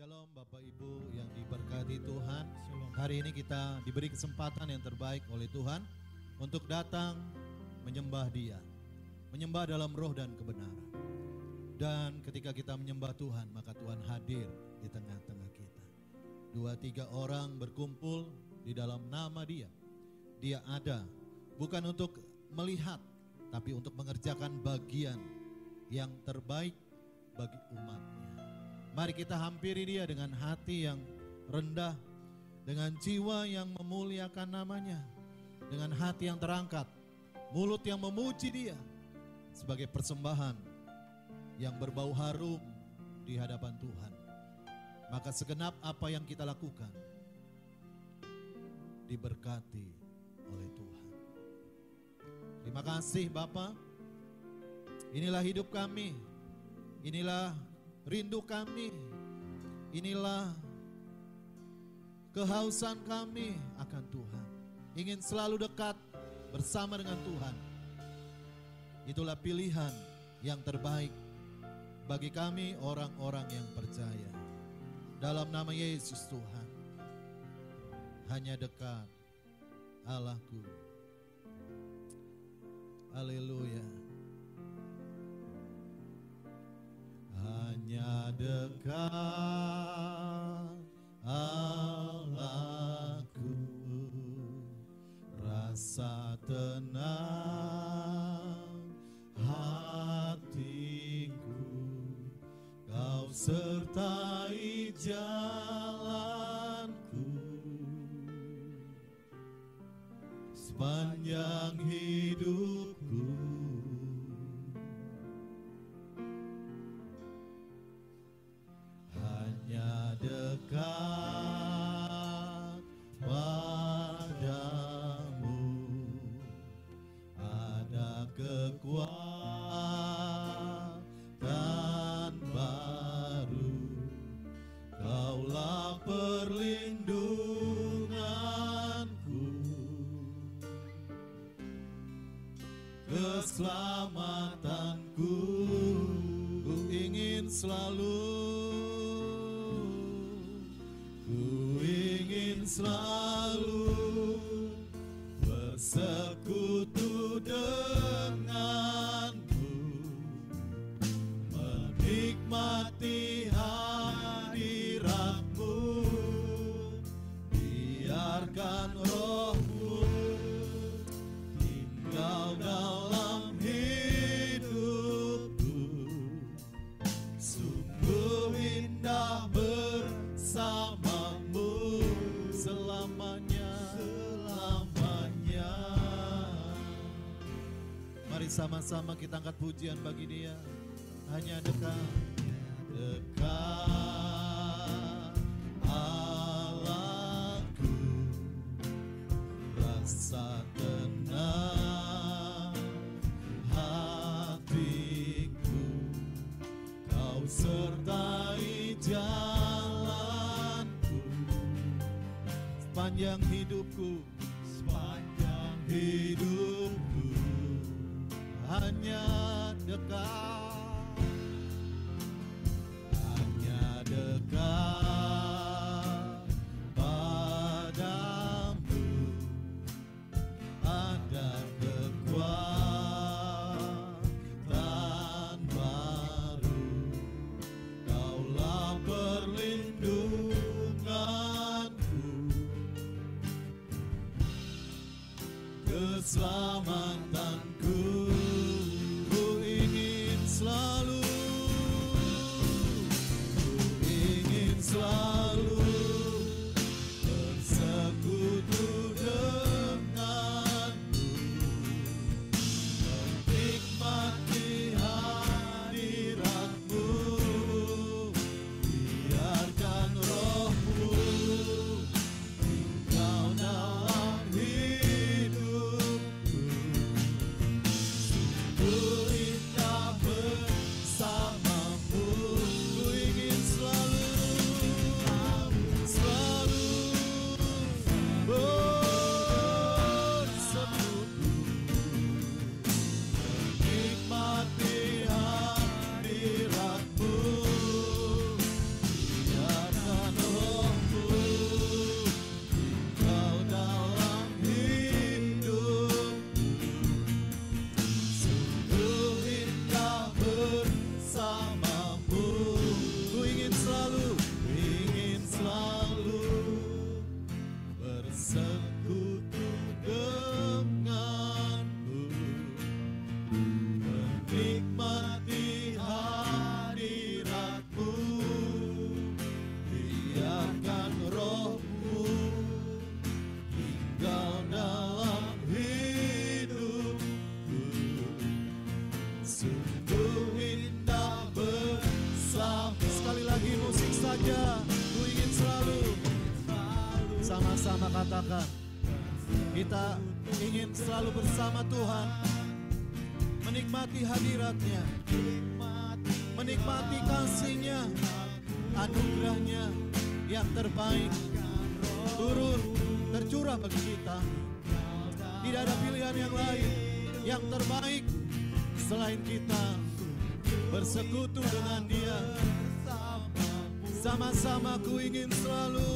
Shalom Bapak Ibu yang diberkati Tuhan. Hari ini kita diberi kesempatan yang terbaik oleh Tuhan untuk datang menyembah Dia. Menyembah dalam roh dan kebenaran. Dan ketika kita menyembah Tuhan, maka Tuhan hadir di tengah-tengah kita. 2-3 orang berkumpul di dalam nama Dia. Dia ada bukan untuk melihat, tapi untuk mengerjakan bagian yang terbaik bagi umatnya. Mari kita hampiri Dia dengan hati yang rendah, dengan jiwa yang memuliakan namanya, dengan hati yang terangkat, mulut yang memuji Dia sebagai persembahan yang berbau harum di hadapan Tuhan. Maka segenap apa yang kita lakukan diberkati oleh Tuhan. Terima kasih Bapa. Inilah hidup kami, inilah rindu kami, inilah kehausan kami akan Tuhan. Ingin selalu dekat bersama dengan Tuhan. Itulah pilihan yang terbaik bagi kami orang-orang yang percaya. Dalam nama Yesus Tuhan, hanya dekat Allahku. Haleluya. Hanya dekat Allahku, rasa tenang hatiku, Kau sertai jalanku sepanjang hidupku. Hanya dekat padamu ada kekuatan baru. Kaulah perlindunganku, keselamatanku. Ku ingin selalu bersekutu denganmu, menikmati hadiratmu. Biarkan rohmu tinggal dalam hidupku. Sungguh indah bersamamu selamanya. Mari sama-sama kita angkat pujian bagi Dia. Hanya dekat Allahku, rasa tenang hatiku, Kau sertai jalanku sepanjang hidupku, hanya dekat padamu ada kekuatan baru. Kaulah perlindunganku, keselamatanku. Ku ingin selalu sama-sama katakan, kita ingin selalu bersama Tuhan, menikmati hadirat-Nya, menikmati kasih-Nya, anugerah-Nya yang terbaik turun tercurah bagi kita. Tidak ada pilihan yang lain yang terbaik selain kita bersekutu dengan Dia. Sama-sama ku ingin selalu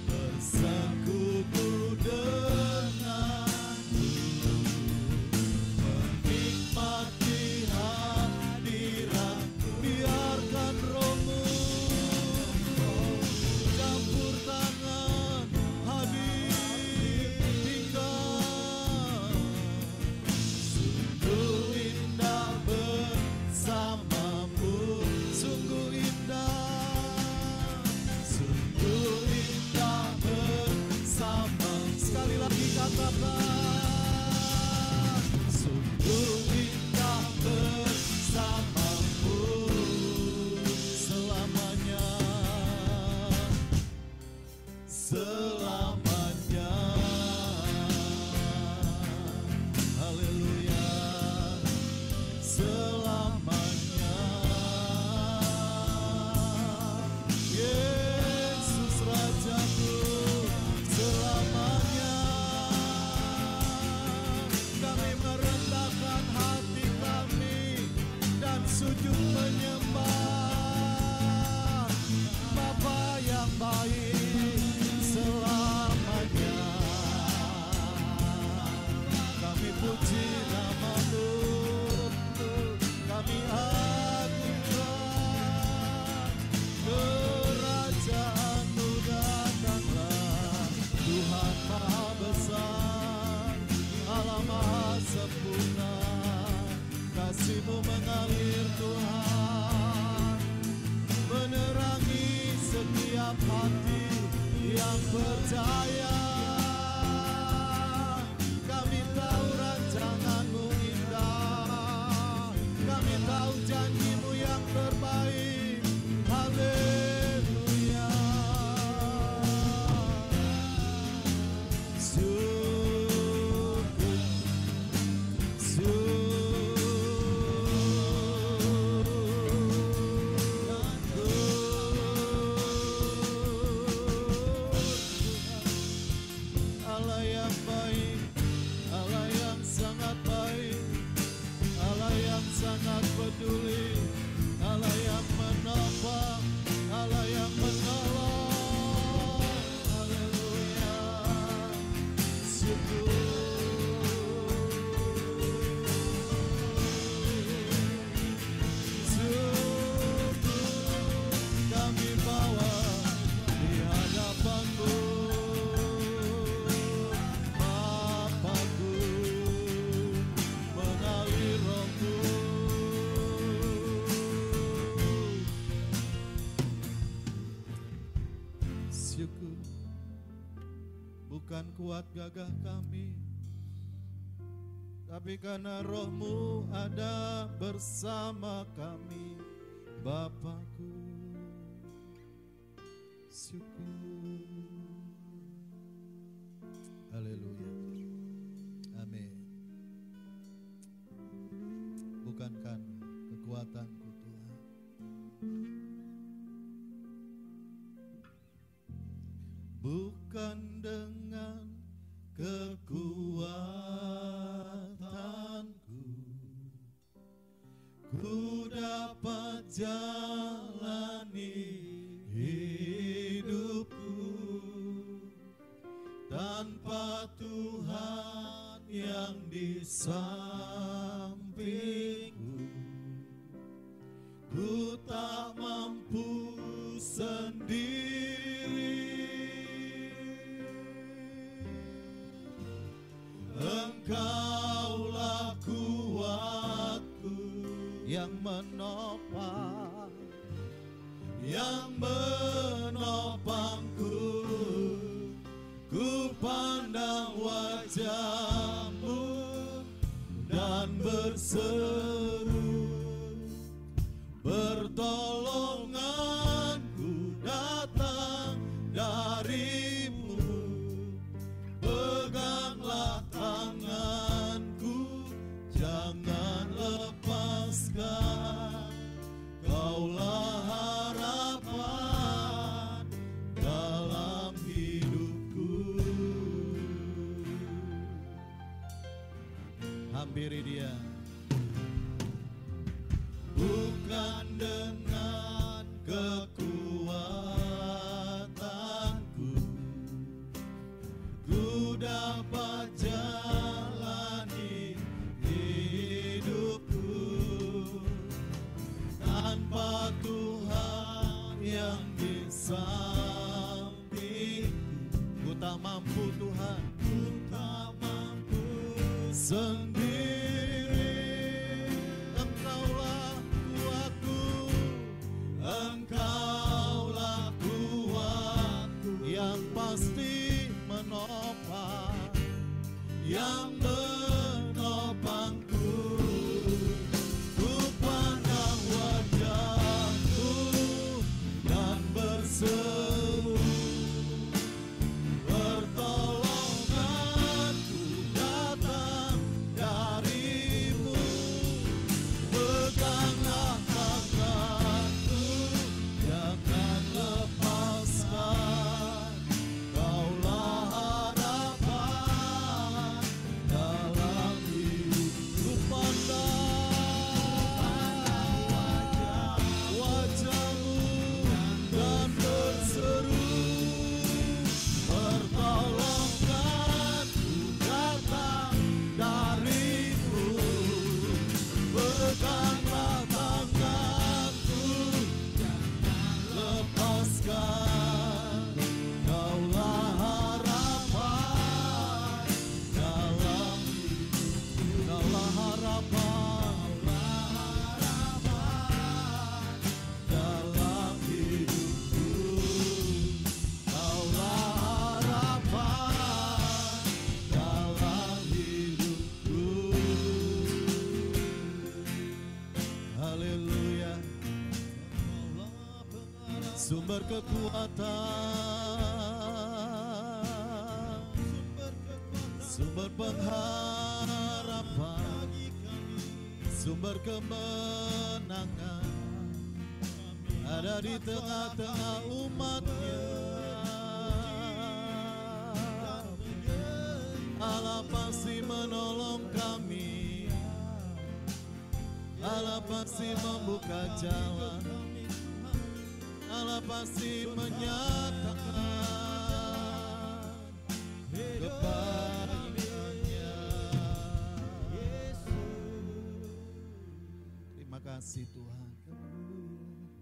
bersekutu denganmu, menikmati hadirat. Biarkan Roh-Mu campur tangan, hadir tinggal. Sungguh indah bersamamu, sungguh indah, sungguh indah bersama. Sekali lagi katakan, sungguh indah bersamamu selamanya, selamanya. Haleluya, selamanya. Yesus Rajaku, selamanya. Kami merendahkan hati kami dan sujud menyembah Bapa yang baik selamanya. Kami puji nama-Mu, kami agungkan kerajaan-Mu. Datanglah Tuhan Maha Besar, Allah Maha Sempurna. Kasih-Mu mengalir Tuhan, menerangi setiap hati yang percaya. Kami tahu rancangan-Mu indah, kami tahu janji-Mu yang terbaik. Haleluya. Allah yang baik, Allah yang sangat baik, Allah yang sangat peduli, Allah yang menopang, Allah yang menolong. Haleluya. Syukur, kami bawa di hadapan-Mu, Bapakku, mengalir Roh-Mu. Syukur, bukan kuat gagah kami, tapi karena Roh-Mu ada bersama kami, Bapakku. Syukur. Haleluya. Amin. Bukan karena kekuatanku Tuhan, bukan dengan kekuatanku, ku dapat jalani hidupku tanpa Tuhan yang di sampingku. Ku tak mampu sendiri, Engkaulah kuatku yang menopang, yang menopangku. Ku pandang wajah-Mu dan berseru, pertolonganku datang hampiri Dia. Bukan dengan kekuatanku ku dapat jalani hidupku, tanpa Tuhan yang di sampingku. Ku tak mampu Tuhan, ku tak mampu sendiri. Engkaulah kuatku, Engkaulah kuatku, yang pasti menopang, yang menopangku. Ku pandang wajah-Mu dan berseru, pertolonganku datang dari-Mu. Peganglah tanganku, jangan lepaskan. Kaulah harapan dalam hidupku. Pandang wajah-Mu dan berseru, pertolonganku datang dari-Mu. Peganglah tanganku, lepaskan. Kaulah harapan dalam hidupku. Kaulah harapan dalam hidupku. Kaulah harapan dalam hidupku. Haleluya. Sumber kekuatan, sumber pengharapan, sumber kemenangan ada di tengah-tengah umat-Nya. Allah pasti menolong kami, Allah pasti membuka jalan, Allah pasti menyatakan kebahagiaannya. Terima kasih Tuhan.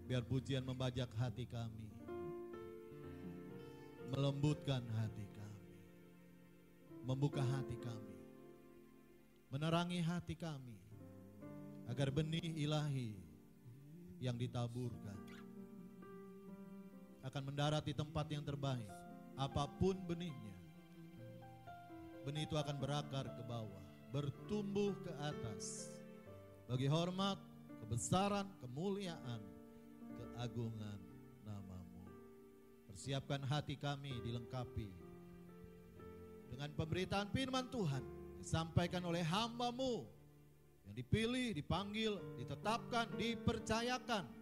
Biar pujian membajak hati kami, melembutkan hati kami, membuka hati kami, menerangi hati kami, agar benih ilahi yang ditaburkan akan mendarat di tempat yang terbaik. Apapun benihnya, benih itu akan berakar ke bawah, bertumbuh ke atas, bagi hormat, kebesaran, kemuliaan, keagungan nama-Mu. Persiapkan hati kami dilengkapi dengan pemberitaan firman Tuhan, disampaikan oleh hamba-Mu yang dipilih, dipanggil, ditetapkan, dipercayakan,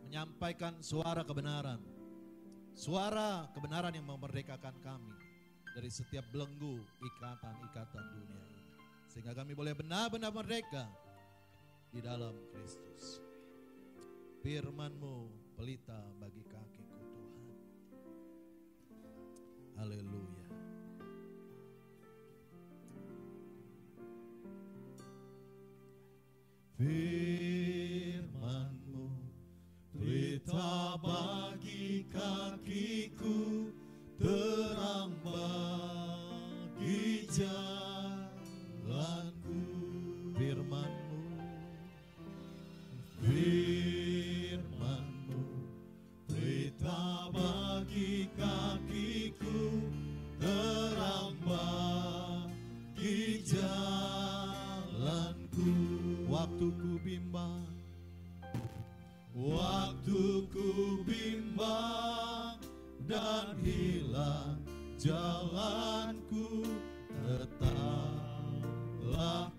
menyampaikan suara kebenaran yang memerdekakan kami dari setiap belenggu ikatan-ikatan dunia ini, sehingga kami boleh benar-benar merdeka di dalam Kristus. Firman-Mu pelita bagi kakiku Tuhan. Haleluya. Firman-Mu pelita bagi kakiku, terang bagi jalanku. Firman-Mu, Firman-Mu pelita bagi kakiku, terang bagi jalanku. Waktu ku bimbang dan hilang jalanku, tetaplah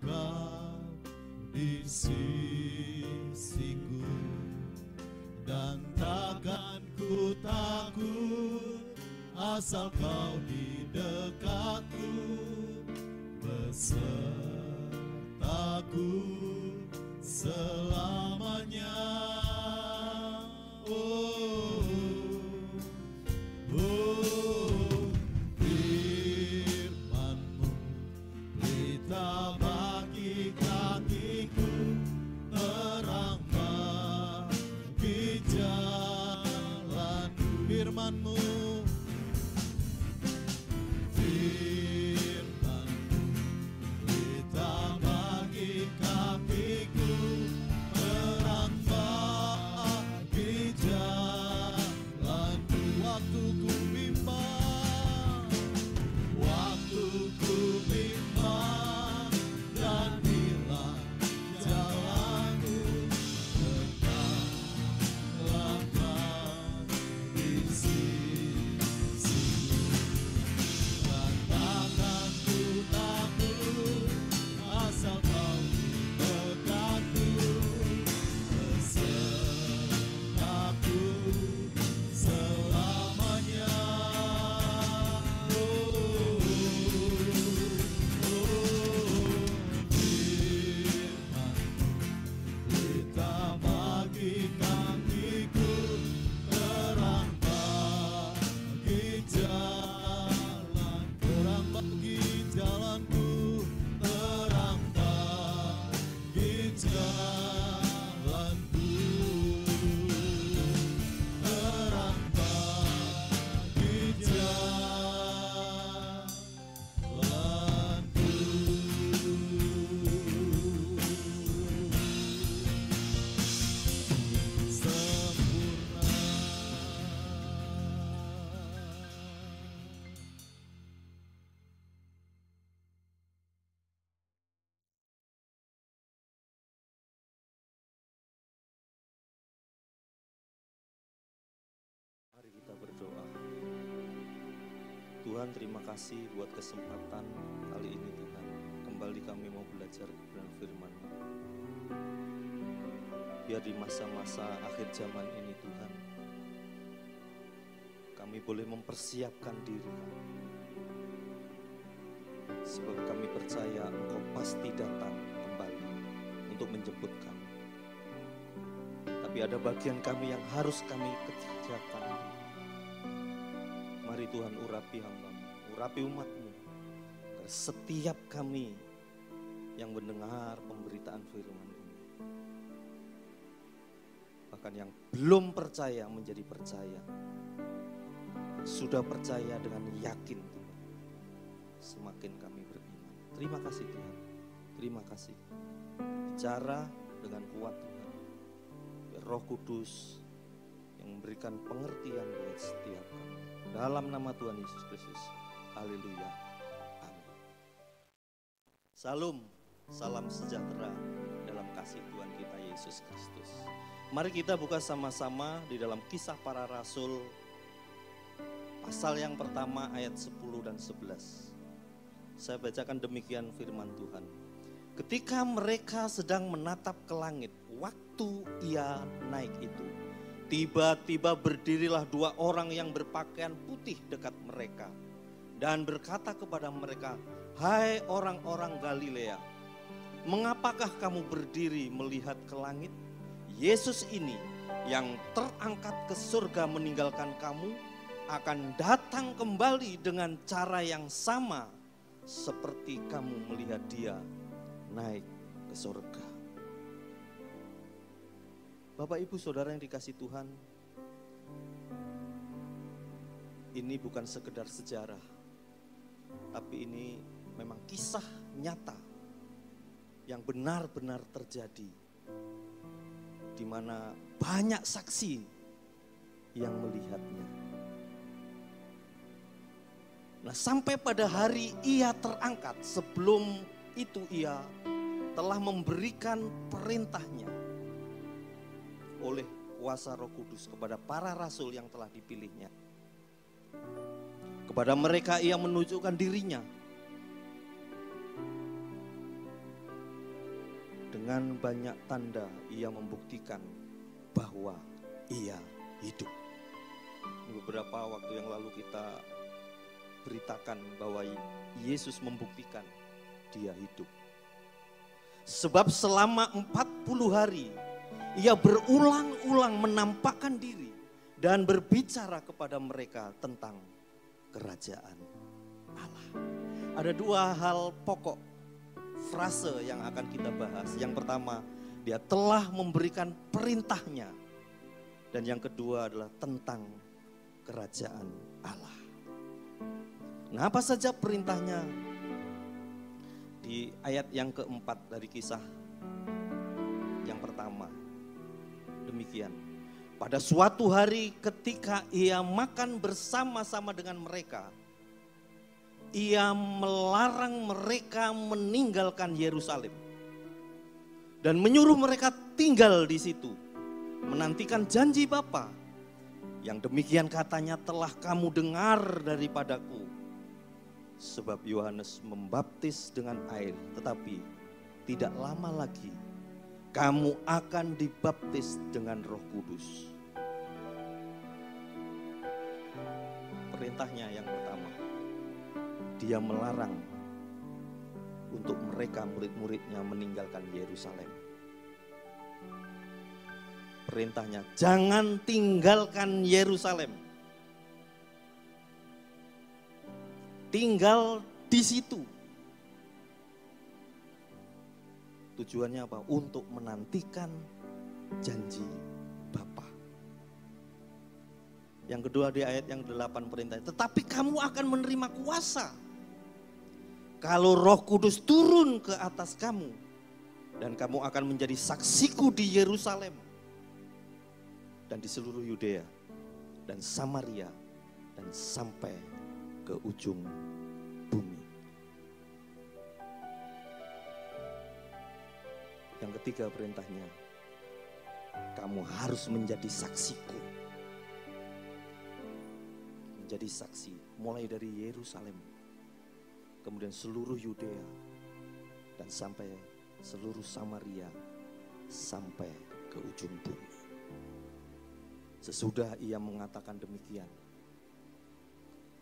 Kau di sisiku, dan takkan ku takut asal Kau di dekatku, beserta Tuhan, terima kasih buat kesempatan kali ini Tuhan. Kembali kami mau belajar kebenaran firman-Mu. Biar di masa-masa akhir zaman ini Tuhan, kami boleh mempersiapkan diri kami. Sebab kami percaya Engkau pasti datang kembali untuk menjemput kami. Tapi ada bagian kami yang harus kami kerjakan. Mari Tuhan urapi hamba-Mu, urapi umat-Mu. Setiap kami yang mendengar pemberitaan firman ini, bahkan yang belum percaya menjadi percaya, sudah percaya dengan yakin Tuhan, semakin kami beriman. Terima kasih Tuhan, terima kasih. Bicara dengan kuat Tuhan, biar Roh Kudus yang memberikan pengertian buat setiap kami. Dalam nama Tuhan Yesus Kristus, haleluya, amin. Salam, salam sejahtera dalam kasih Tuhan kita Yesus Kristus. Mari kita buka sama-sama di dalam Kisah Para Rasul, pasal yang pertama ayat 10 dan 11. Saya bacakan demikian firman Tuhan. Ketika mereka sedang menatap ke langit, waktu ia naik itu, tiba-tiba berdirilah dua orang yang berpakaian putih dekat mereka dan berkata kepada mereka, "Hai orang-orang Galilea, mengapakah kamu berdiri melihat ke langit? Yesus ini yang terangkat ke surga meninggalkan kamu akan datang kembali dengan cara yang sama seperti kamu melihat dia naik ke surga." Bapak Ibu Saudara yang dikasihi Tuhan, ini bukan sekedar sejarah, tapi ini memang kisah nyata yang benar-benar terjadi, di mana banyak saksi yang melihatnya. Nah, sampai pada hari ia terangkat, sebelum itu ia telah memberikan perintahnya oleh kuasa Roh Kudus kepada para rasul yang telah dipilihnya. Kepada mereka ia menunjukkan dirinya dengan banyak tanda. Ia membuktikan bahwa ia hidup. Beberapa waktu yang lalu kita beritakan bahwa Yesus membuktikan dia hidup. Sebab selama 40 hari ia berulang-ulang menampakkan diri dan berbicara kepada mereka tentang kerajaan Allah. Ada dua hal pokok frase yang akan kita bahas. Yang pertama, dia telah memberikan perintahnya. Dan yang kedua adalah tentang kerajaan Allah. Nah, apa saja perintahnya? Di ayat yang keempat dari kisah yang pertama. Demikian, pada suatu hari ketika ia makan bersama-sama dengan mereka, ia melarang mereka meninggalkan Yerusalem dan menyuruh mereka tinggal di situ, menantikan janji Bapa yang demikian katanya telah kamu dengar daripadaku. Sebab Yohanes membaptis dengan air, tetapi tidak lama lagi kamu akan dibaptis dengan Roh Kudus. Perintahnya yang pertama, dia melarang untuk mereka murid-muridnya meninggalkan Yerusalem. Perintahnya, jangan tinggalkan Yerusalem. Tinggal di situ. Tujuannya apa? Untuk menantikan janji Bapa. Yang kedua di ayat yang 8 perintah. Tetapi kamu akan menerima kuasa kalau Roh Kudus turun ke atas kamu, dan kamu akan menjadi saksiku di Yerusalem dan di seluruh Yudea dan Samaria dan sampai ke ujung bumi. Yang ketiga perintahnya, kamu harus menjadi saksiku. menjadi saksi mulai dari Yerusalem, kemudian seluruh Yudea, dan sampai seluruh Samaria, sampai ke ujung bumi. Sesudah ia mengatakan demikian,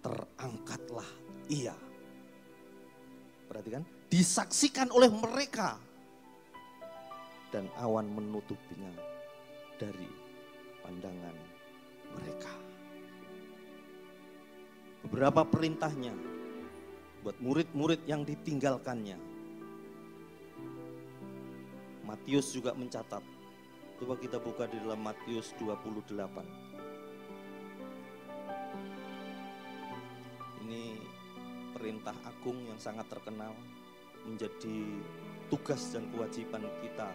terangkatlah ia. Perhatikan, disaksikan oleh mereka, dan awan menutupinya dari pandangan mereka. Beberapa perintahnya buat murid-murid yang ditinggalkannya. Matius juga mencatat. Coba kita buka di dalam Matius 28. Ini perintah agung yang sangat terkenal, menjadi tugas dan kewajiban kita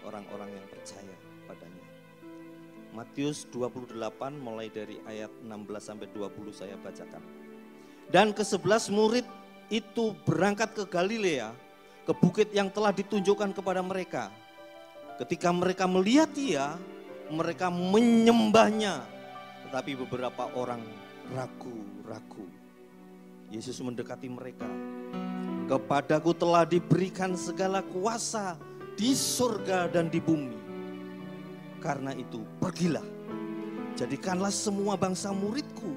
orang-orang yang percaya padanya. Matius 28 mulai dari ayat 16 sampai 20 saya bacakan. Dan ke-11 murid itu berangkat ke Galilea, ke bukit yang telah ditunjukkan kepada mereka. Ketika mereka melihat dia, mereka menyembahnya. Tetapi beberapa orang ragu-ragu. Yesus mendekati mereka. Kepadaku telah diberikan segala kuasa di surga dan di bumi. Karena itu pergilah, jadikanlah semua bangsa muridku.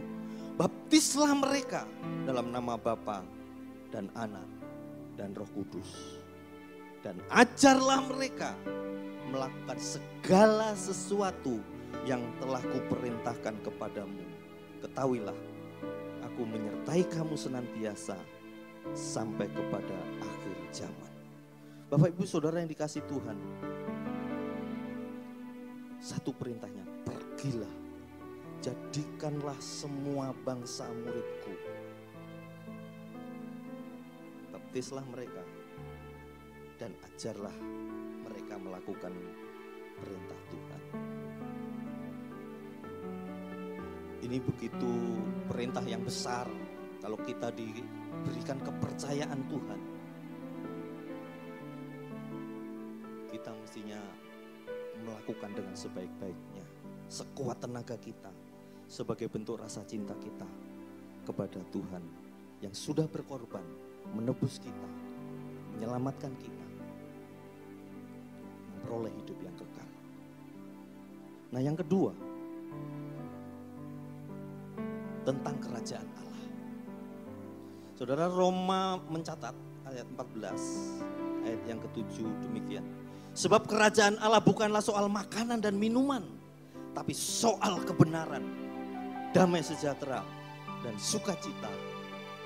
Baptislah mereka dalam nama Bapa dan Anak dan Roh Kudus. Dan ajarlah mereka melakukan segala sesuatu yang telah kuperintahkan kepadamu. Ketahuilah, aku menyertai kamu senantiasa sampai kepada akhir zaman. Bapak Ibu Saudara yang dikasihi Tuhan, satu perintahnya, pergilah, jadikanlah semua bangsa muridku. Baptislah mereka dan ajarlah mereka melakukan perintah Tuhan. Ini begitu perintah yang besar. Kalau kita diberikan kepercayaan Tuhan, kita mestinya melakukan dengan sebaik-baiknya, sekuat tenaga kita, sebagai bentuk rasa cinta kita kepada Tuhan yang sudah berkorban menebus kita, menyelamatkan kita, memperoleh hidup yang kekal. Nah, yang kedua, tentang kerajaan Allah. Saudara, Roma mencatat ayat 14, ayat yang ke-7 demikian. Sebab kerajaan Allah bukanlah soal makanan dan minuman, tapi soal kebenaran, damai sejahtera, dan sukacita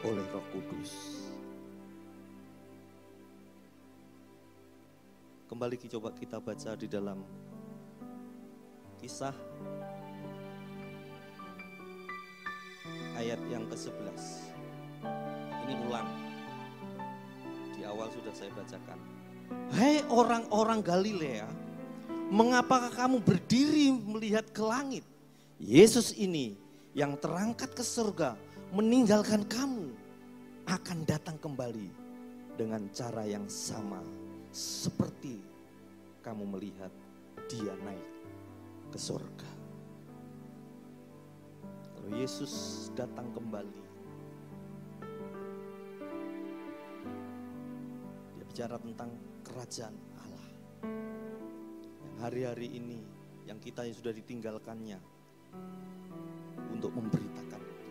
oleh Roh Kudus. Kembali coba kita baca di dalam Kisah ayat yang ke-11. Ini ulang. Di awal sudah saya bacakan. Hai orang-orang Galilea, mengapakah kamu berdiri melihat ke langit? Yesus ini yang terangkat ke surga meninggalkan kamu akan datang kembali dengan cara yang sama seperti kamu melihat dia naik ke surga. Kalau Yesus datang kembali, dia bicara tentang kerajaan Allah yang hari-hari ini yang kita yang sudah ditinggalkannya untuk memberitakan itu,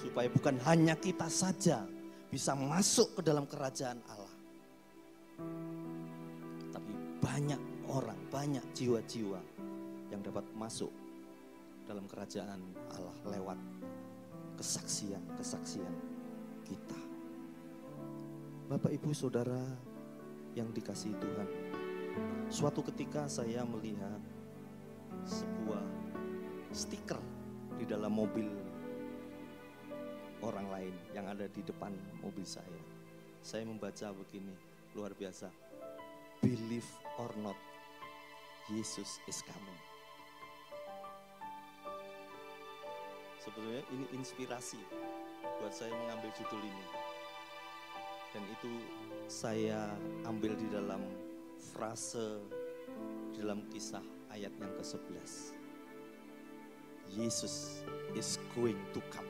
supaya bukan hanya kita saja bisa masuk ke dalam kerajaan Allah, tapi banyak orang, banyak jiwa-jiwa yang dapat masuk dalam kerajaan Allah lewat kesaksian-kesaksian kita. Bapak, Ibu, Saudara yang dikasihi Tuhan, suatu ketika saya melihat sebuah stiker di dalam mobil orang lain yang ada di depan mobil saya. Saya membaca begini, luar biasa. Believe or not, Jesus is coming. Sebetulnya ini inspirasi buat saya mengambil judul ini. Dan itu saya ambil di dalam frase, di dalam Kisah ayat yang ke-11. Yesus is going to come.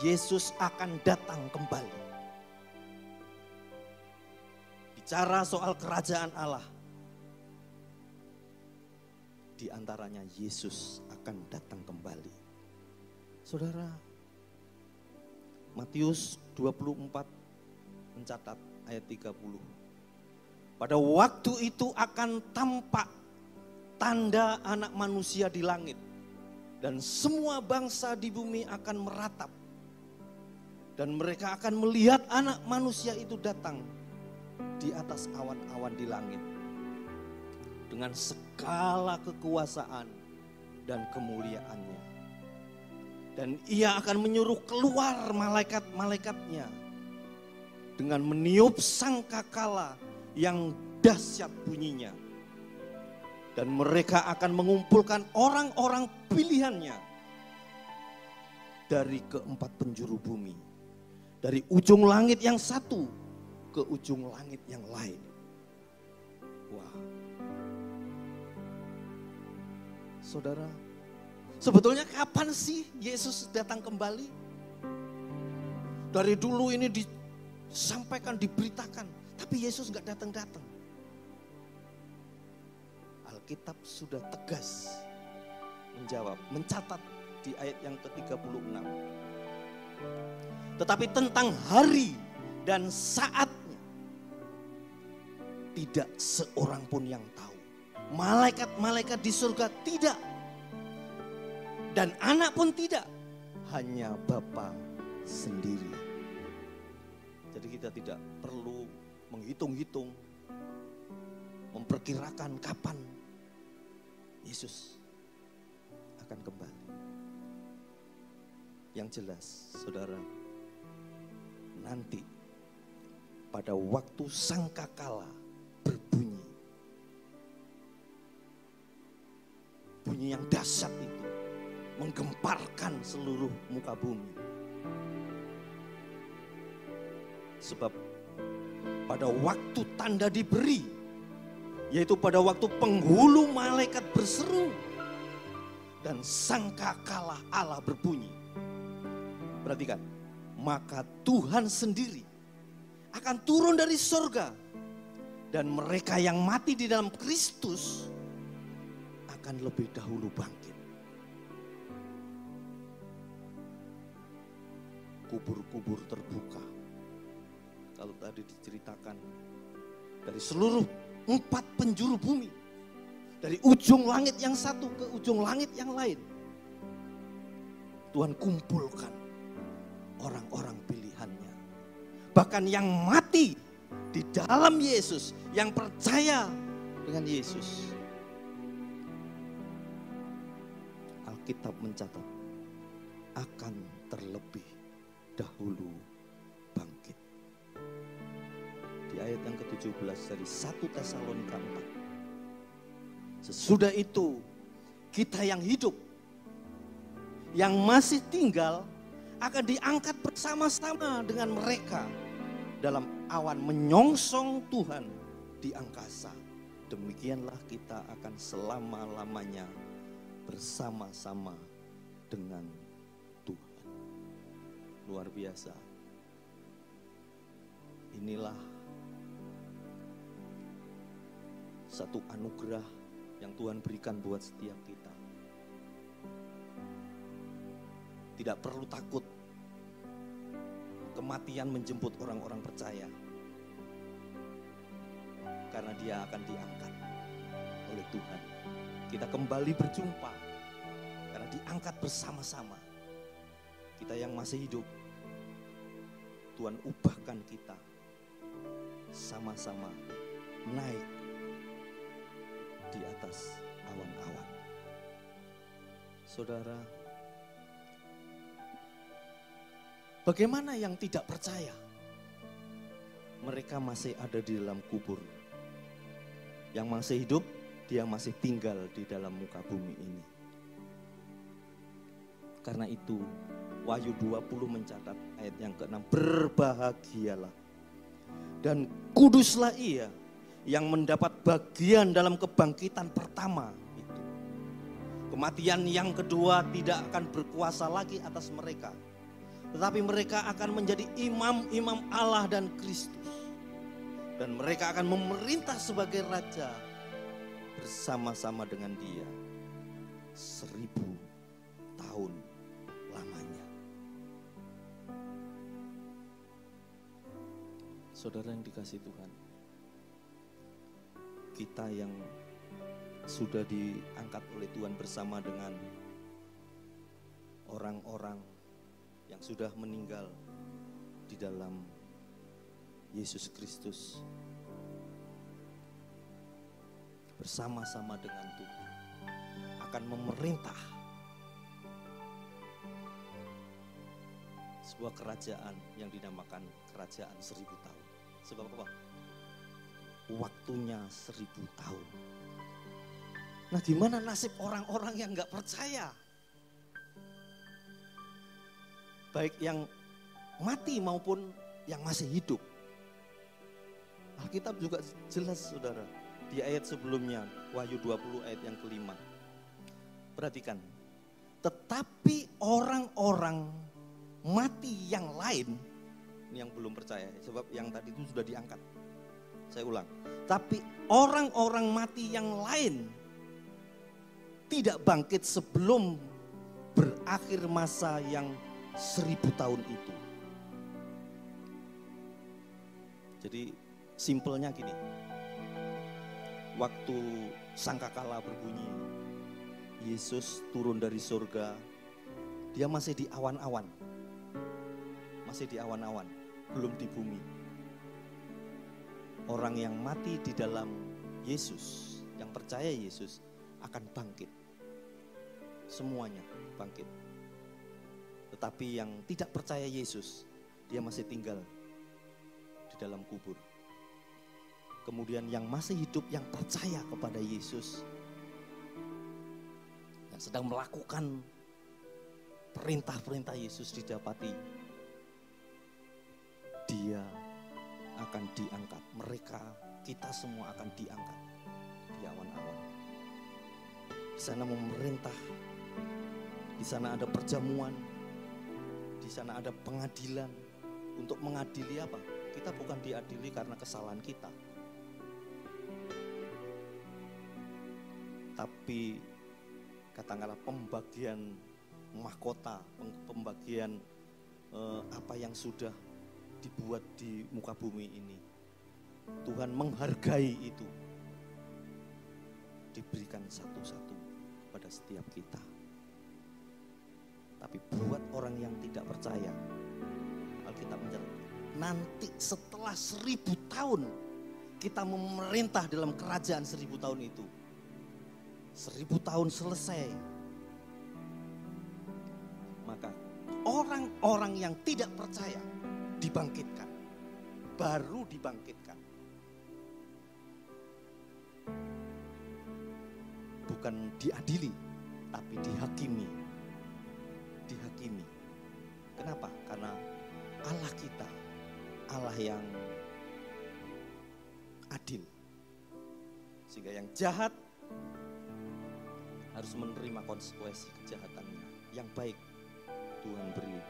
Yesus akan datang kembali. Bicara soal kerajaan Allah, di antaranya Yesus akan datang kembali. Saudara, Matius 24 mencatat ayat 30. Pada waktu itu akan tampak tanda anak manusia di langit. Dan semua bangsa di bumi akan meratap. Dan mereka akan melihat anak manusia itu datang di atas awan-awan di langit. Dengan segala kekuasaan dan kemuliaannya. Dan ia akan menyuruh keluar malaikat-malaikatnya. Dengan meniup sangkakala yang dahsyat bunyinya. Dan mereka akan mengumpulkan orang-orang pilihannya dari keempat penjuru bumi. Dari ujung langit yang satu ke ujung langit yang lain. Wah. Saudara, sebetulnya kapan sih Yesus datang kembali? Dari dulu ini disampaikan, diberitakan. Tapi Yesus gak datang-datang. Alkitab sudah tegas menjawab, mencatat di ayat yang ke-36. Tetapi tentang hari dan saatnya tidak seorang pun yang tahu. Malaikat-malaikat di surga tidak. Dan anak pun tidak. Hanya Bapa sendiri. Jadi kita tidak perlu menghitung-hitung, memperkirakan kapan Yesus akan kembali. Yang jelas, saudara, nanti pada waktu sangkakala berbunyi, bunyi yang dahsyat itu menggemparkan seluruh muka bumi. Sebab pada waktu tanda diberi, yaitu pada waktu penghulu malaikat berseru dan sangkakala Allah berbunyi. Perhatikan, maka Tuhan sendiri akan turun dari surga dan mereka yang mati di dalam Kristus akan lebih dahulu bangkit. Kubur-kubur terbuka. Kalau tadi diceritakan dari seluruh 4 penjuru bumi. Dari ujung langit yang satu ke ujung langit yang lain. Tuhan kumpulkan orang-orang pilihannya. Bahkan yang mati di dalam Yesus, yang percaya dengan Yesus. Alkitab mencatat akan terlebih dahulu bangkit. Di ayat yang ke-17 dari 1 Tesalonika 4. Sesudah itu kita yang hidup, yang masih tinggal akan diangkat bersama-sama dengan mereka dalam awan menyongsong Tuhan di angkasa. Demikianlah kita akan selama-lamanya bersama-sama dengan Tuhan. Luar biasa. Inilah satu anugerah yang Tuhan berikan buat setiap kita. Tidak perlu takut kematian menjemput orang-orang percaya. Karena dia akan diangkat oleh Tuhan. Kita kembali berjumpa karena diangkat bersama-sama. Kita yang masih hidup, Tuhan ubahkan kita sama-sama naik di atas awan-awan. Saudara, bagaimana yang tidak percaya? Mereka masih ada di dalam kubur. Yang masih hidup, dia masih tinggal di dalam muka bumi ini. Karena itu, Wahyu 20 mencatat ayat yang ke-6, berbahagialah dan kuduslah ia yang mendapat bagian dalam kebangkitan pertama itu. Kematian yang kedua tidak akan berkuasa lagi atas mereka. Tetapi mereka akan menjadi imam-imam Allah dan Kristus. Dan mereka akan memerintah sebagai raja bersama-sama dengan Dia 1000 tahun lamanya. Saudara yang dikasihi Tuhan, kita yang sudah diangkat oleh Tuhan bersama dengan orang-orang yang sudah meninggal di dalam Yesus Kristus, bersama-sama dengan Tuhan akan memerintah sebuah kerajaan yang dinamakan kerajaan 1000 tahun. Sebab apa? Waktunya 1000 tahun. Nah, gimana nasib orang-orang yang nggak percaya? Baik yang mati maupun yang masih hidup. Alkitab juga jelas, saudara, di ayat sebelumnya, Wahyu 20 ayat yang ke-5. Perhatikan, tetapi orang-orang mati yang lain, ini yang belum percaya, sebab yang tadi itu sudah diangkat. Saya ulang, tapi orang-orang mati yang lain tidak bangkit sebelum berakhir masa yang 1000 tahun itu. Jadi simpelnya gini, waktu sangkakala berbunyi, Yesus turun dari surga, Dia masih di awan-awan. Masih di awan-awan, belum di bumi. Orang yang mati di dalam Yesus, yang percaya Yesus, akan bangkit. Semuanya bangkit. Tetapi yang tidak percaya Yesus, dia masih tinggal di dalam kubur. Kemudian yang masih hidup, yang percaya kepada Yesus, yang sedang melakukan perintah-perintah Yesus didapati, dia akan diangkat. Mereka, kita semua akan diangkat di awan-awan. Di sana memerintah, di sana ada perjamuan, di sana ada pengadilan. Untuk mengadili apa? Kita bukan diadili karena kesalahan kita, tapi katakanlah pembagian mahkota, pembagian apa yang sudah dibuat di muka bumi ini. Tuhan menghargai itu, diberikan satu-satu pada setiap kita. Tapi buat orang yang tidak percaya, Alkitab mencatat, nanti setelah 1000 tahun kita memerintah dalam kerajaan 1000 tahun itu. 1000 tahun selesai, maka orang-orang yang tidak percaya dibangkitkan, baru dibangkitkan. Bukan diadili, tapi dihakimi. Dihakimi. Kenapa? Karena Allah kita, Allah yang adil. Sehingga yang jahat harus menerima konsekuensi kejahatannya. Yang baik, Tuhan beri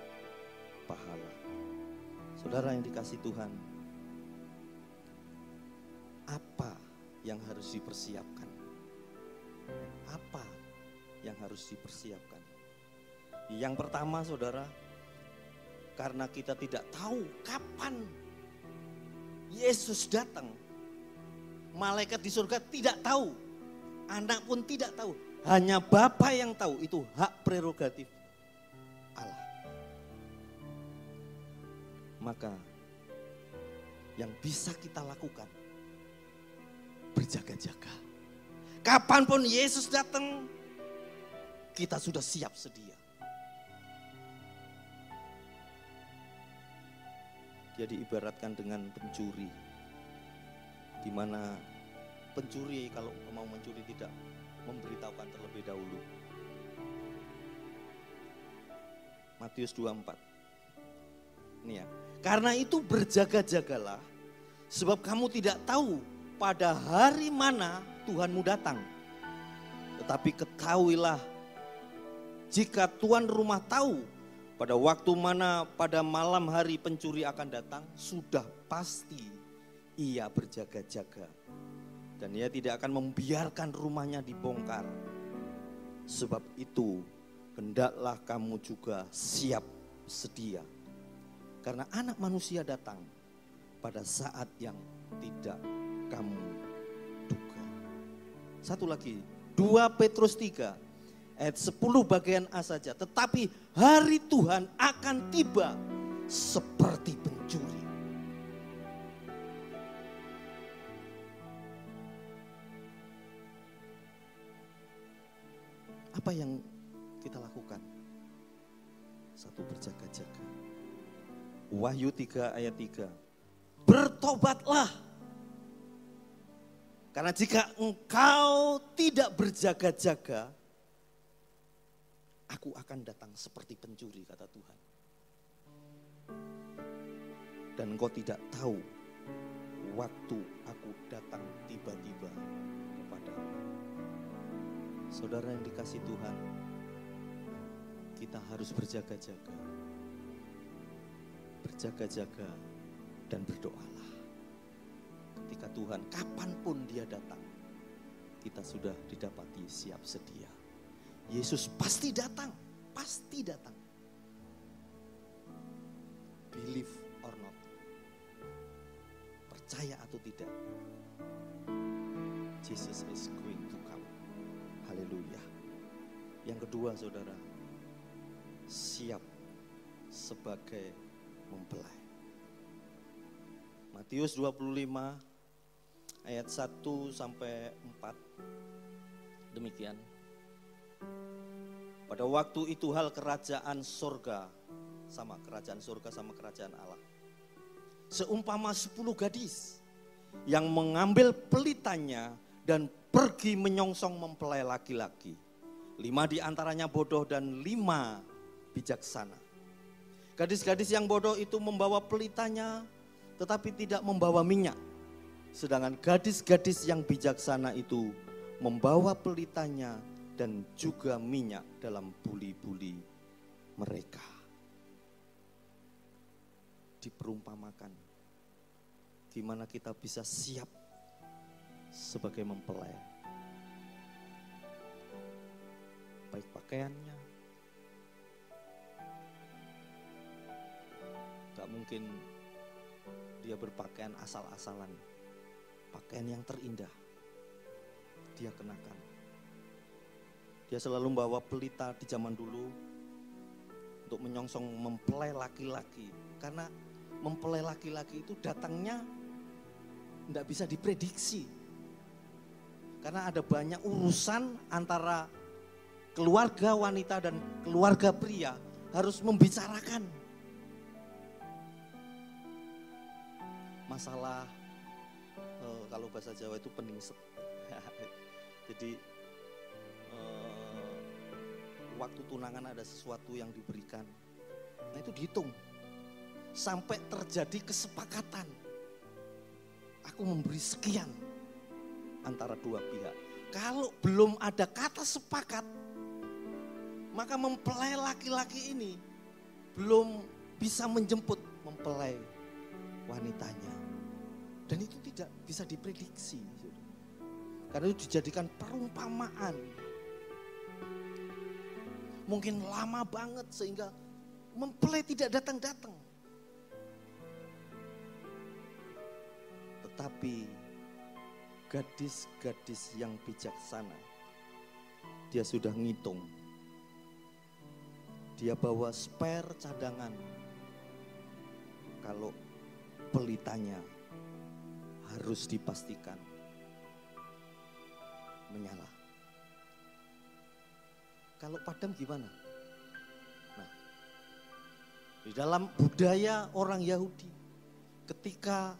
pahala. Saudara yang dikasihi Tuhan, apa yang harus dipersiapkan? Apa yang harus dipersiapkan? Yang pertama, saudara, karena kita tidak tahu kapan Yesus datang. Malaikat di surga tidak tahu, anak pun tidak tahu. Hanya Bapa yang tahu, itu hak prerogatif Allah. Maka yang bisa kita lakukan, berjaga-jaga. Kapanpun Yesus datang, kita sudah siap sedia. Dia diibaratkan dengan pencuri, di mana pencuri kalau mau mencuri tidak memberitahukan terlebih dahulu. Matius 24. Ini ya. Karena itu berjaga-jagalah, sebab kamu tidak tahu pada hari mana Tuhanmu datang. Tetapi ketahuilah Jika tuan rumah tahu pada waktu mana pada malam hari pencuri akan datang, sudah pasti ia berjaga-jaga. Dan ia tidak akan membiarkan rumahnya dibongkar. Sebab itu hendaklah kamu juga siap sedia. Karena Anak Manusia datang pada saat yang tidak kamu duga. Satu lagi, 2 Petrus 3 ayat 10 bagian A saja. Tetapi hari Tuhan akan tiba seperti pencuri. Apa yang kita lakukan? Satu, berjaga-jaga. Wahyu 3 ayat 3. Bertobatlah. Karena jika engkau tidak berjaga-jaga, aku akan datang seperti pencuri, kata Tuhan. Dan engkau tidak tahu waktu aku datang tiba-tiba kepadamu. Saudara yang dikasih Tuhan, kita harus berjaga-jaga. Berjaga-jaga dan berdoalah. Ketika Tuhan kapanpun dia datang, kita sudah didapati siap sedia. Yesus pasti datang, pasti datang. Believe or not, percaya atau tidak, Jesus is going to come. Haleluya. Yang kedua, saudara, siap sebagai mempelai. Matius 25 ayat 1 sampai 4. Demikian. Pada waktu itu hal kerajaan surga sama kerajaan Allah. Seumpama 10 gadis yang mengambil pelitanya dan pergi menyongsong mempelai laki-laki. 5 diantaranya bodoh dan 5 bijaksana. Gadis-gadis yang bodoh itu membawa pelitanya tetapi tidak membawa minyak. Sedangkan gadis-gadis yang bijaksana itu membawa pelitanya dan juga minyak dalam buli-buli mereka. Diperumpamakan gimana kita bisa siap sebagai mempelai. Baik pakaiannya, gak mungkin dia berpakaian asal-asalan. Pakaian yang terindah dia kenakan. Dia selalu membawa pelita di zaman dulu untuk menyongsong mempelai laki-laki. Karena mempelai laki-laki itu datangnya tidak bisa diprediksi. Karena ada banyak urusan antara keluarga wanita dan keluarga pria harus membicarakan. Masalah, kalau bahasa Jawa itu peningset. Jadi waktu tunangan ada sesuatu yang diberikan. Nah itu dihitung. Sampai terjadi kesepakatan. Aku memberi sekian antara dua pihak. Kalau belum ada kata sepakat, maka mempelai laki-laki ini belum bisa menjemput mempelai wanitanya. Dan itu tidak bisa diprediksi. Karena itu dijadikan perumpamaan. Mungkin lama banget sehingga mempelai tidak datang-datang. Tetapi gadis-gadis yang bijaksana, dia sudah ngitung. Dia bawa spare cadangan. Kalau pelitanya harus dipastikan menyala. Kalau padam gimana? Nah, di dalam budaya orang Yahudi, ketika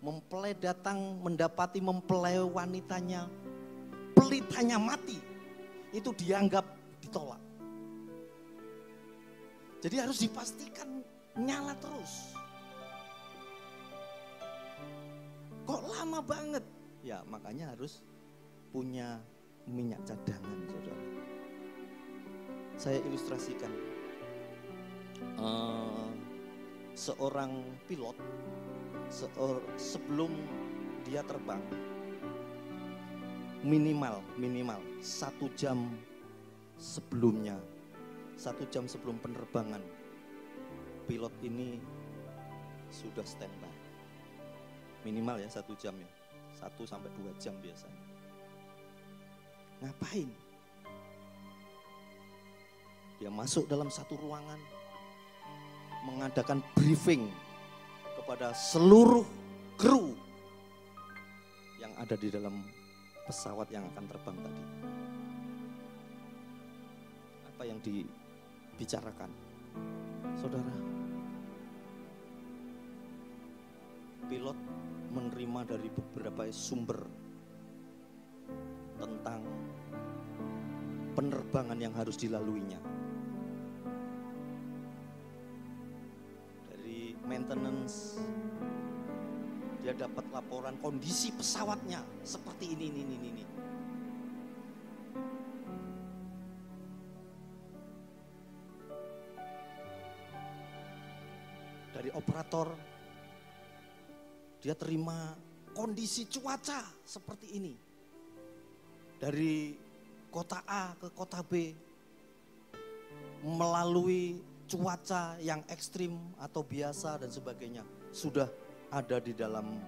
mempelai datang mendapati mempelai wanitanya, pelitanya mati, itu dianggap ditolak. Jadi harus dipastikan nyala terus. Kok lama banget? Ya makanya harus punya minyak cadangan, saudara. Saya ilustrasikan. Seorang pilot sebelum dia terbang minimal 1 jam sebelumnya, 1 jam sebelum penerbangan, pilot ini sudah standby. Minimal ya 1 jam ya, 1 sampai 2 jam biasanya. Ngapain? Dia masuk dalam satu ruangan, mengadakan briefing kepada seluruh kru yang ada di dalam pesawat yang akan terbang tadi. Apa yang dibicarakan? Saudara, pilot menerima dari beberapa sumber tentang penerbangan yang harus dilaluinya. Dari maintenance, dia dapat laporan kondisi pesawatnya seperti ini. Dari operator, dia terima kondisi cuaca seperti ini. Dari kota A ke kota B, melalui cuaca yang ekstrim atau biasa dan sebagainya, sudah ada di dalam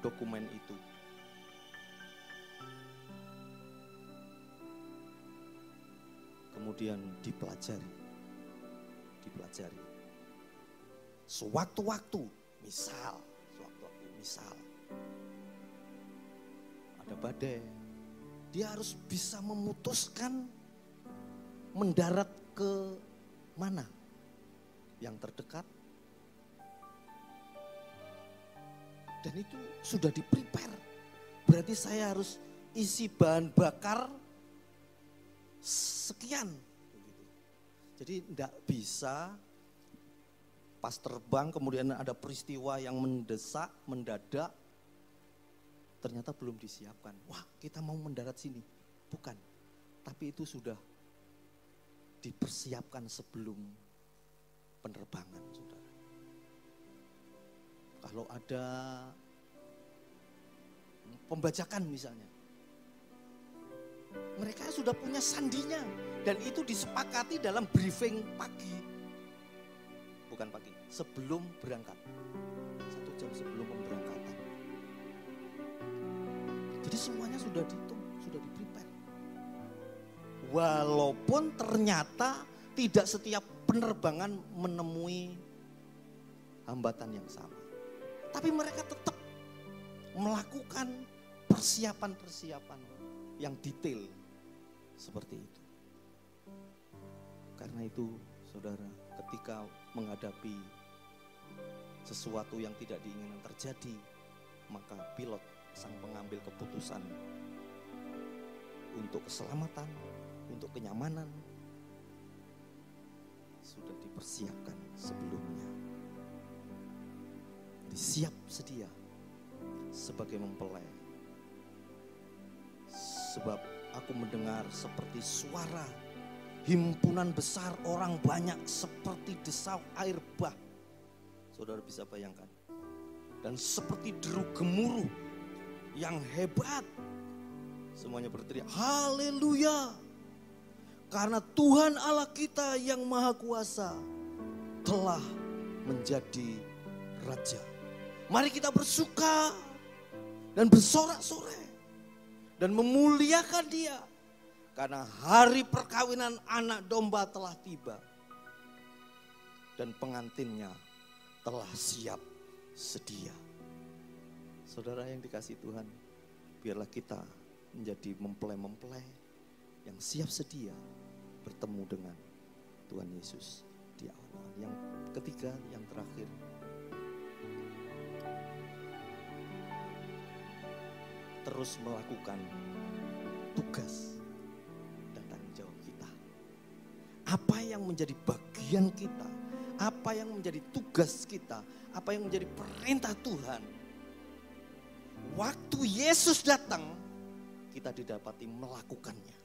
dokumen itu. Kemudian dipelajari. Sewaktu-waktu, misal ada badai, dia harus bisa memutuskan mendarat ke mana yang terdekat. Dan itu sudah di-prepare. Berarti saya harus isi bahan bakar sekian. Jadi tidak bisa pas terbang kemudian ada peristiwa yang mendesak, mendadak, ternyata belum disiapkan. Wah, kita mau mendarat sini. Bukan. Tapi itu sudah dipersiapkan sebelum penerbangan, saudara. Kalau ada pembajakan misalnya, mereka sudah punya sandinya dan itu disepakati dalam briefing sebelum berangkat, 1 jam sebelum pemberangkatan. Jadi semuanya sudah dihitung, sudah di-prepare. Walaupun ternyata tidak setiap penerbangan menemui hambatan yang sama, tapi mereka tetap melakukan persiapan-persiapan yang detail seperti itu. Karena itu, saudara, ketika menghadapi sesuatu yang tidak diinginkan terjadi, maka pilot, sang pengambil keputusan untuk keselamatan, untuk kenyamanan, sudah dipersiapkan sebelumnya. Disiap sedia sebagai mempelai. Sebab aku mendengar seperti suara himpunan besar orang banyak seperti desau air bah. Saudara bisa bayangkan. Dan seperti deru gemuruh yang hebat. Semuanya berteriak, haleluya. Karena Tuhan Allah kita yang maha kuasa telah menjadi Raja. Mari kita bersuka dan bersorak-sorai dan memuliakan Dia. Karena hari perkawinan anak domba telah tiba. Dan pengantinnya telah siap sedia. Saudara yang dikasihi Tuhan, biarlah kita menjadi mempelai-mempelai yang siap sedia bertemu dengan Tuhan Yesus di awal. Yang ketiga, yang terakhir, terus melakukan tugas dan tanggung jawab kita. Apa yang menjadi bagian kita, apa yang menjadi tugas kita, apa yang menjadi perintah Tuhan. Waktu Yesus datang, kita didapati melakukannya.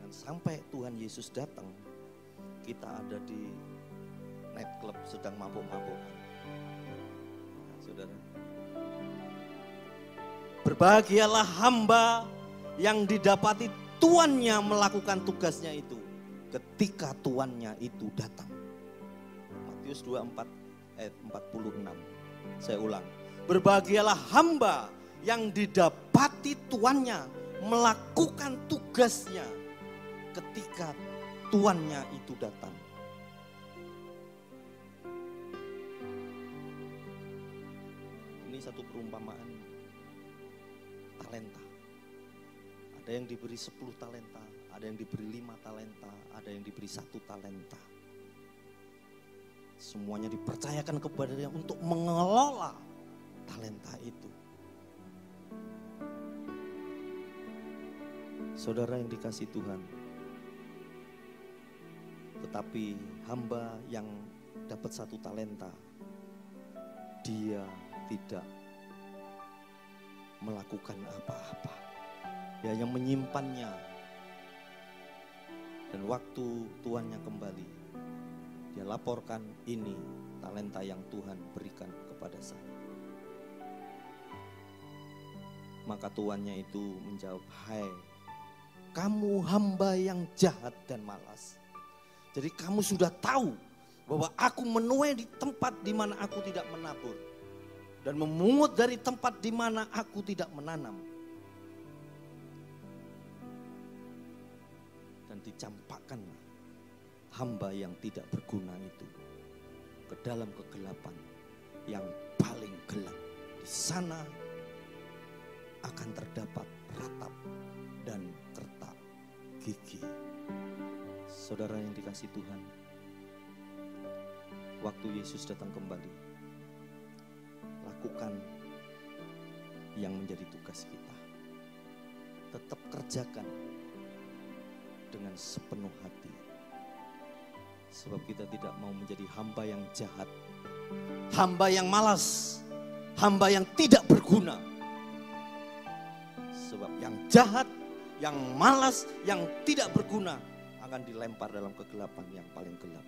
Jangan sampai Tuhan Yesus datang, kita ada di nightclub sedang mabuk-mabukan. Nah, saudara, berbahagialah hamba yang didapati tuannya melakukan tugasnya itu ketika tuannya itu datang. Matius 24 ayat 46. Saya ulang. Berbahagialah hamba yang didapati tuannya melakukan tugasnya ketika tuannya itu datang. Ini satu perumpamaan talenta. Ada yang diberi 10 talenta, ada yang diberi 5 talenta, ada yang diberi 1 talenta. Semuanya dipercayakan kepada dia untuk mengelola talenta itu. Saudara yang dikasihi Tuhan, tetapi hamba yang dapat 1 talenta, dia tidak melakukan apa-apa. Dia hanya menyimpannya. Dan waktu tuannya kembali, dia laporkan, ini talenta yang Tuhan berikan kepada saya. Maka tuannya itu menjawab, hai, kamu hamba yang jahat dan malas. Jadi kamu sudah tahu bahwa aku menuai di tempat di mana aku tidak menabur, dan memungut dari tempat di mana aku tidak menanam. Dan dicampakkan hamba yang tidak berguna itu ke dalam kegelapan yang paling gelap. Di sana akan terdapat ratap dan kertak gigi. Saudara yang dikasihi Tuhan, waktu Yesus datang kembali, lakukan yang menjadi tugas kita. Tetap kerjakan dengan sepenuh hati. Sebab kita tidak mau menjadi hamba yang jahat, hamba yang malas, hamba yang tidak berguna. Sebab yang jahat, yang malas, yang tidak berguna akan dilempar dalam kegelapan yang paling gelap.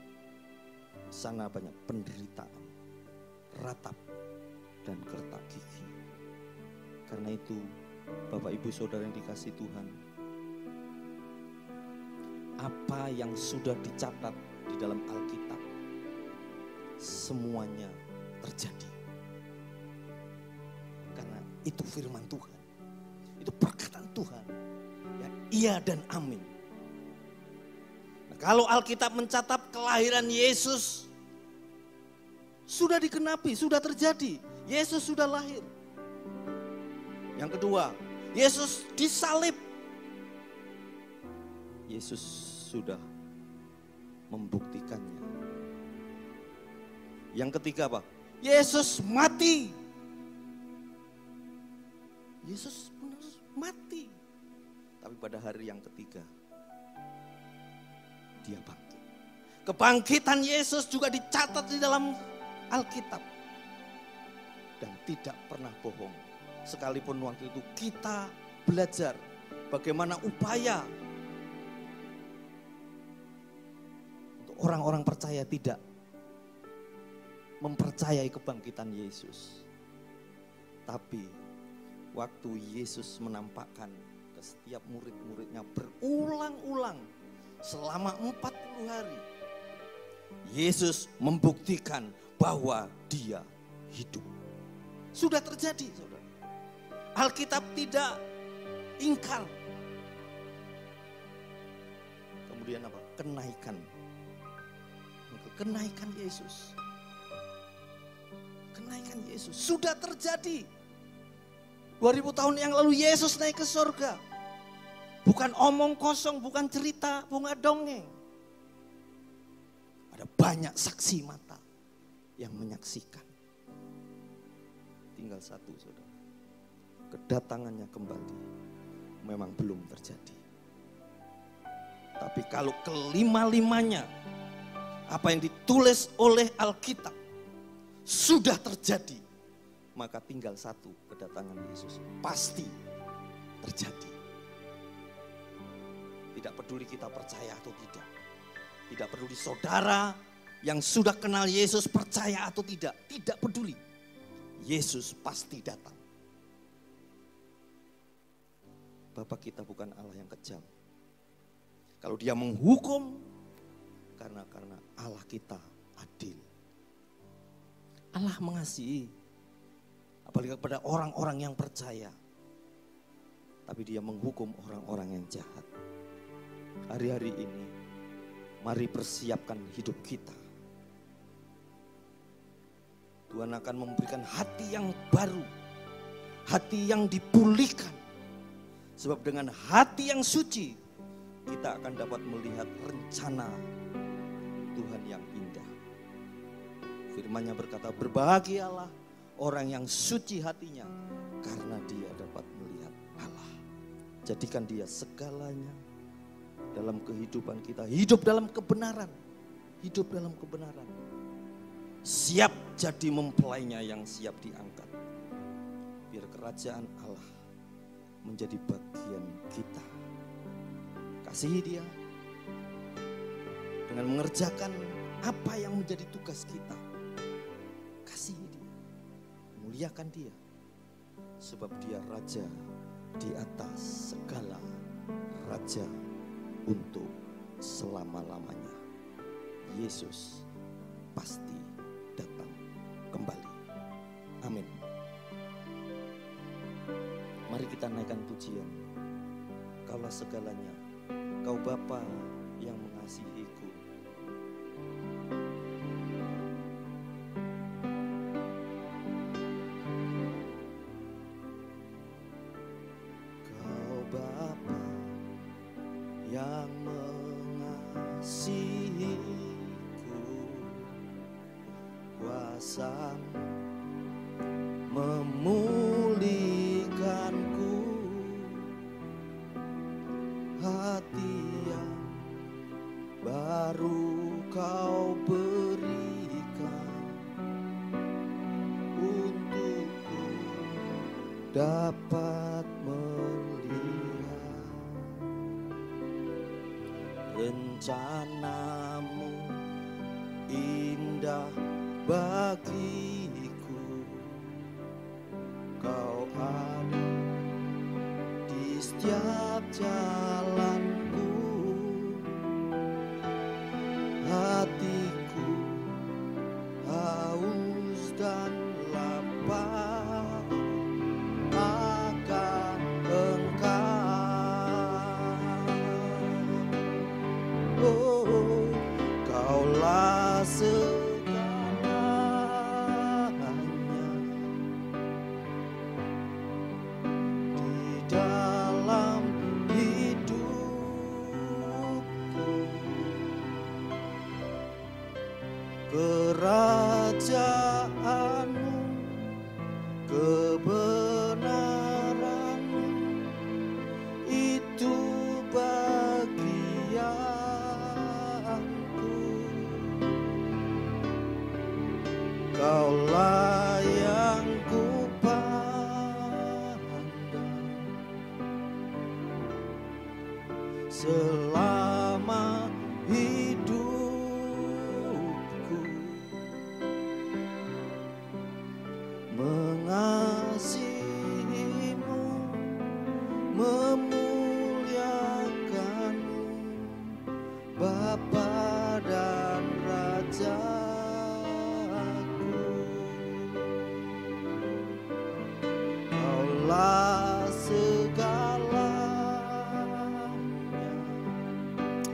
Di sana banyak penderitaan, ratap, dan kertak gigi. Karena itu, Bapak Ibu Saudara yang dikasihi Tuhan, apa yang sudah dicatat di dalam Alkitab, semuanya terjadi. Karena itu firman Tuhan, itu perkataan Tuhan, yang iya dan amin. Nah, kalau Alkitab mencatat kelahiran Yesus sudah digenapi, sudah terjadi, Yesus sudah lahir. Yang kedua, Yesus disalib, Yesus sudah membuktikannya. Yang ketiga apa? Yesus mati. Yesus benar mati. Tapi pada hari yang ketiga, dia bangkit. Kebangkitan Yesus juga dicatat di dalam Alkitab. Dan tidak pernah bohong. Sekalipun waktu itu kita belajar bagaimana upaya orang-orang percaya tidak mempercayai kebangkitan Yesus. Tapi waktu Yesus menampakkan ke setiap murid-muridnya berulang-ulang selama 40 hari, Yesus membuktikan bahwa dia hidup. Sudah terjadi, saudara. Alkitab tidak ingkar. Kemudian apa? Kenaikan Yesus. Kenaikan Yesus sudah terjadi. 2000 tahun yang lalu Yesus naik ke surga. Bukan omong kosong, bukan cerita, bunga dongeng. Ada banyak saksi mata yang menyaksikan. Tinggal satu, saudara. Kedatangannya kembali memang belum terjadi. Tapi kalau kelima-limanya, apa yang ditulis oleh Alkitab sudah terjadi, maka tinggal satu, kedatangan Yesus pasti terjadi. Tidak peduli kita percaya atau tidak. Tidak peduli saudara yang sudah kenal Yesus percaya atau tidak. Tidak peduli. Yesus pasti datang. Bapa kita bukan Allah yang kejam. Kalau dia menghukum, karena Allah kita adil. Allah mengasihi, apalagi kepada orang-orang yang percaya. Tapi dia menghukum orang-orang yang jahat. Hari-hari ini, mari persiapkan hidup kita. Tuhan akan memberikan hati yang baru, hati yang dipulihkan. Sebab dengan hati yang suci, kita akan dapat melihat rencana Tuhan yang indah. Firman-Nya berkata, berbahagialah orang yang suci hatinya, karena dia dapat melihat Allah. Jadikan dia segalanya dalam kehidupan kita. Hidup dalam kebenaran. Hidup dalam kebenaran. Siap jadi mempelainya yang siap diangkat. Biar kerajaan Allah menjadi bagian kita. Kasihi dia dengan mengerjakan apa yang menjadi tugas kita. Kasihi dia, muliakan dia, sebab dia raja di atas segala raja untuk selama-lamanya. Yesus pasti datang kembali. Amin. Mari kita naikkan pujian. Kaulah segalanya, Kau Bapa yang mengasihiku. Kau Bapa yang mengasihiku, kuasa-Mu memulihkanku, hati yang baru Kau berikan untukku dapat melihat rencana-Mu indah bagiku. Kau ada di setiap jalanku, hatiku haus dan lapar akan Engkau. Oh, Kaulah segalanya di dalam hidupku. Kerajaan-Mu, kebenaran-Mu, itu bagianku. Kaulah yang kupandang selama hidupku, mengasihi-Mu, memuliakan-Mu, Bapa dan Rajaku. Kaulah segalanya.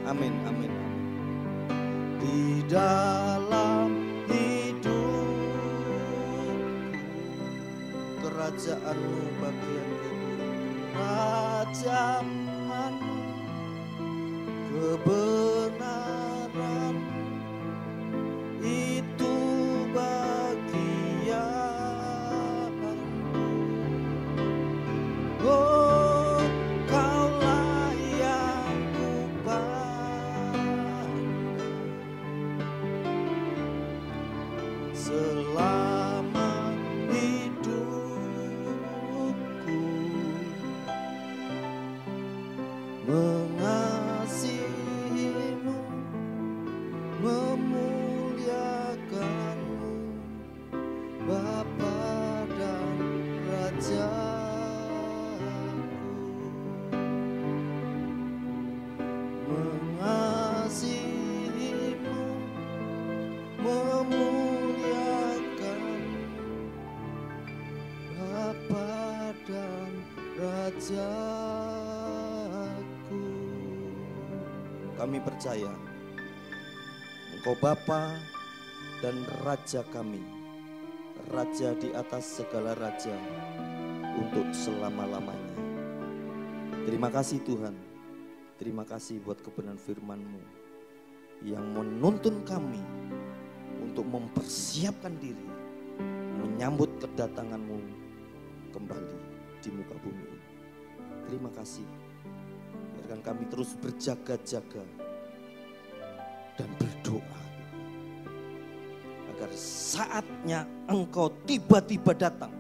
Amin, amin, amin. Di dalam hidupku, kerajaan-Mu bagianku, kerajaan-Mu, kebenaran itu bagianku. Oh, Kaulah yang kupandang selama hidupku, mengasihi rajaku. Kami percaya Engkau Bapa dan Raja kami, Raja di atas segala raja untuk selama-lamanya. Terima kasih Tuhan, terima kasih buat kebenaran firman-Mu yang menuntun kami untuk mempersiapkan diri menyambut kedatangan-Mu kembali di muka bumi ini. Terima kasih, biarkan kami terus berjaga-jaga dan berdoa agar saatnya Engkau tiba-tiba datang,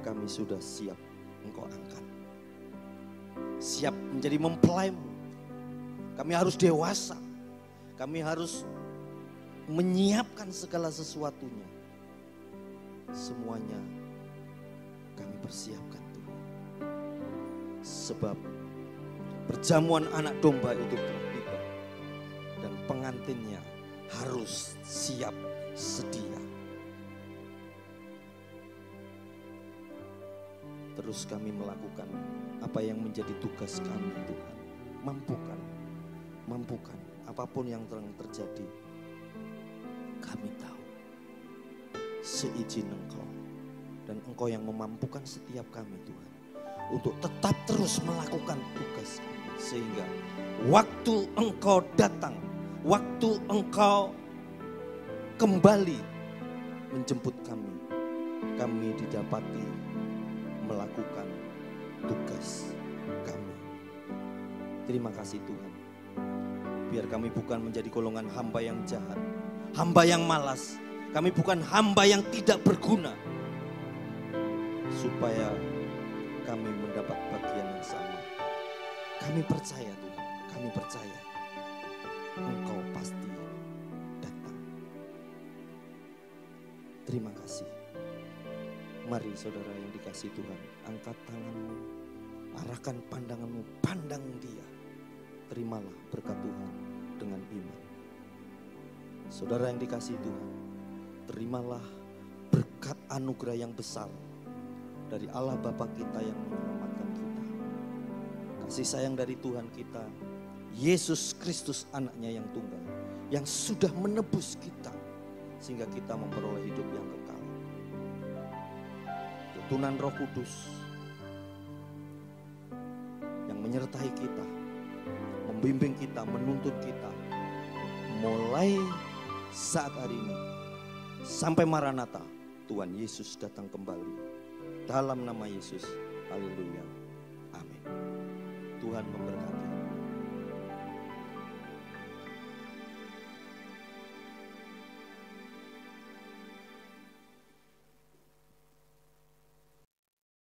kami sudah siap Engkau angkat, siap menjadi mempelai-Mu. Kami harus dewasa, kami harus menyiapkan segala sesuatunya. Semuanya kami persiapkan Tuhan. Sebab perjamuan anak domba itu telah tiba dan pengantinnya harus siap sedia. Terus kami melakukan apa yang menjadi tugas kami Tuhan. Mampukan apapun yang terjadi. Kami tahu seizin Engkau, dan Engkau yang memampukan setiap kami Tuhan untuk tetap terus melakukan tugas kami, sehingga waktu Engkau datang, waktu Engkau kembali menjemput kami, kami didapati melakukan tugas kami. Terima kasih Tuhan. Biar kami bukan menjadi golongan hamba yang jahat, hamba yang malas. Kami bukan hamba yang tidak berguna, supaya kami mendapat bagian yang sama. Kami percaya Tuhan, kami percaya Engkau pasti datang. Terima kasih. Mari saudara yang dikasihi Tuhan, angkat tanganmu, arahkan pandanganmu, pandang Dia. Terimalah berkat Tuhan dengan iman. Saudara yang dikasihi Tuhan, terimalah berkat anugerah yang besar dari Allah Bapa kita yang menyelamatkan kita. Kasih sayang dari Tuhan kita, Yesus Kristus anaknya yang tunggal, yang sudah menebus kita sehingga kita memperoleh hidup yang kekal. Tuntunan Roh Kudus yang menyertai kita, membimbing kita, menuntun kita mulai saat hari ini sampai Maranatha, Tuhan Yesus datang kembali. Dalam nama Yesus, haleluya, amin. Tuhan memberkati.